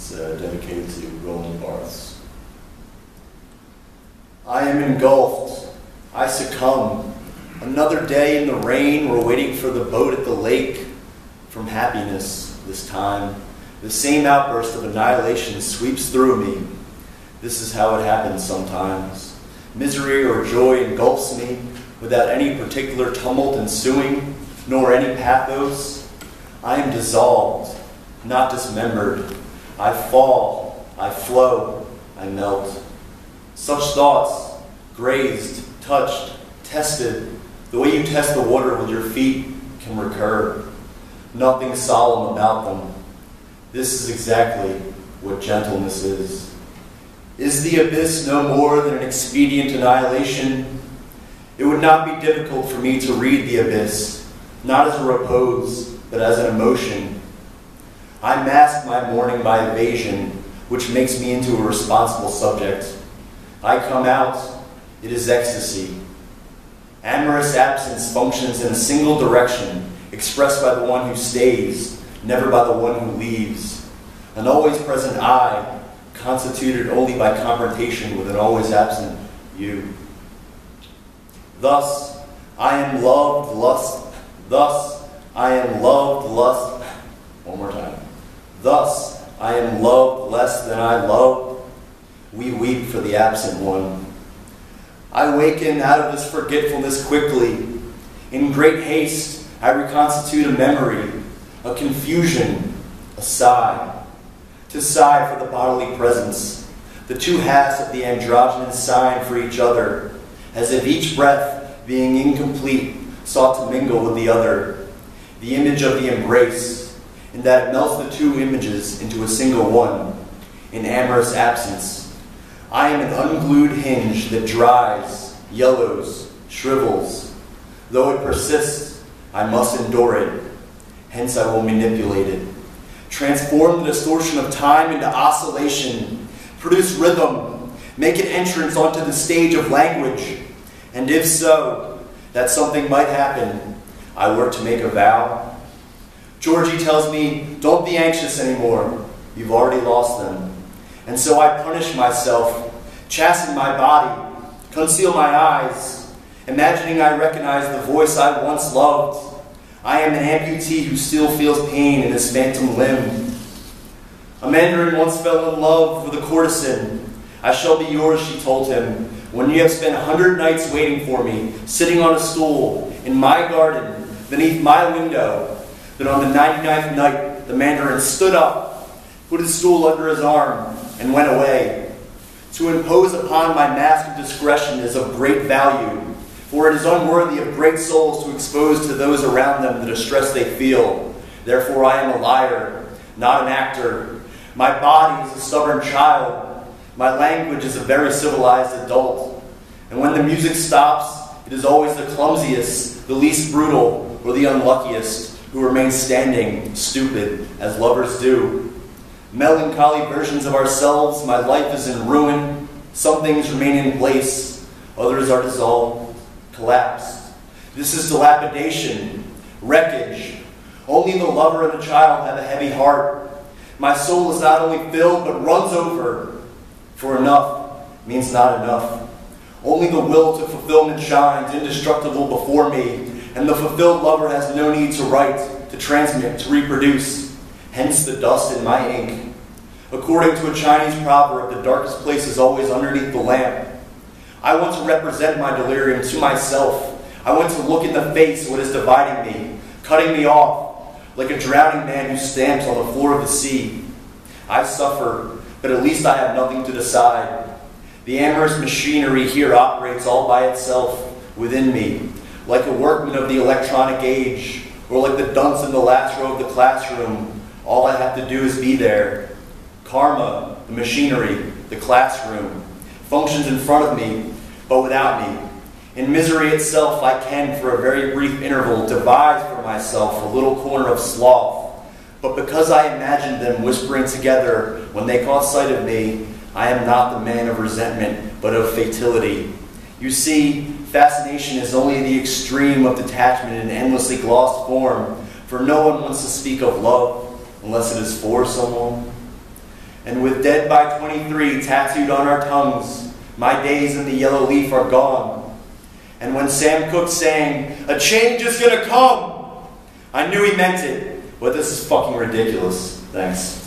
It's dedicated to Roland Barthes. I am engulfed. I succumb. Another day in the rain. We're waiting for the boat at the lake. From happiness, this time, the same outburst of annihilation sweeps through me. This is how it happens sometimes. Misery or joy engulfs me without any particular tumult ensuing, nor any pathos. I am dissolved, not dismembered. I fall, I flow, I melt. Such thoughts, grazed, touched, tested, the way you test the water with your feet, can recur. Nothing solemn about them. This is exactly what gentleness is. Is the abyss no more than an expedient annihilation? It would not be difficult for me to read the abyss, not as a repose, but as an emotion. I mask my mourning by evasion, which makes me into a responsible subject. I come out, it is ecstasy. Amorous absence functions in a single direction, expressed by the one who stays, never by the one who leaves. An always present I, constituted only by confrontation with an always absent you. Thus, I am loved, lust. Thus, I am loved, lust. One more time. Thus, I am loved less than I love. We weep for the absent one. I waken out of this forgetfulness quickly. In great haste, I reconstitute a memory, a confusion, a sigh. To sigh for the bodily presence, the two halves of the androgynous sign for each other, as if each breath, being incomplete, sought to mingle with the other. The image of the embrace, in that it melts the two images into a single one, in amorous absence. I am an unglued hinge that dries, yellows, shrivels. Though it persists, I must endure it. Hence I will manipulate it. Transform the distortion of time into oscillation. Produce rhythm. Make an entrance onto the stage of language. And if so, that something might happen, I were to make a vow. Georgie tells me, don't be anxious anymore. You've already lost them. And so I punish myself, chasten my body, conceal my eyes, imagining I recognize the voice I once loved. I am an amputee who still feels pain in his phantom limb. A mandarin once fell in love with a courtesan. I shall be yours, she told him, when you have spent 100 nights waiting for me, sitting on a stool, in my garden, beneath my window. Then on the 99th night, the mandarin stood up, put his stool under his arm, and went away. To impose upon my mask of discretion is of great value, for it is unworthy of great souls to expose to those around them the distress they feel. Therefore I am a liar, not an actor. My body is a stubborn child. My language is a very civilized adult. And when the music stops, it is always the clumsiest, the least brutal, or the unluckiest who remain standing, stupid, as lovers do. Melancholy versions of ourselves, my life is in ruin. Some things remain in place, others are dissolved, collapsed. This is dilapidation, wreckage. Only the lover and the child have a heavy heart. My soul is not only filled, but runs over. For enough means not enough. Only the will to fulfillment shines indestructible before me, and the fulfilled lover has no need to write, to transmit, to reproduce. Hence the dust in my ink. According to a Chinese proverb, the darkest place is always underneath the lamp. I want to represent my delirium to myself. I want to look in the face what is dividing me, cutting me off, like a drowning man who stamps on the floor of the sea. I suffer, but at least I have nothing to decide. The amorous machinery here operates all by itself, within me, like a workman of the electronic age, or like the dunce in the last row of the classroom. All I have to do is be there. Karma, the machinery, the classroom, functions in front of me, but without me. In misery itself, I can, for a very brief interval, devise for myself a little corner of sloth. But because I imagined them whispering together when they caught sight of me, I am not the man of resentment, but of fatality. You see, fascination is only the extreme of detachment in endlessly glossed form, for no one wants to speak of love unless it is for someone. And with dead by 23 tattooed on our tongues, my days in the yellow leaf are gone. And when Sam Cooke sang, "A change is gonna come," I knew he meant it, but this is fucking ridiculous. Thanks.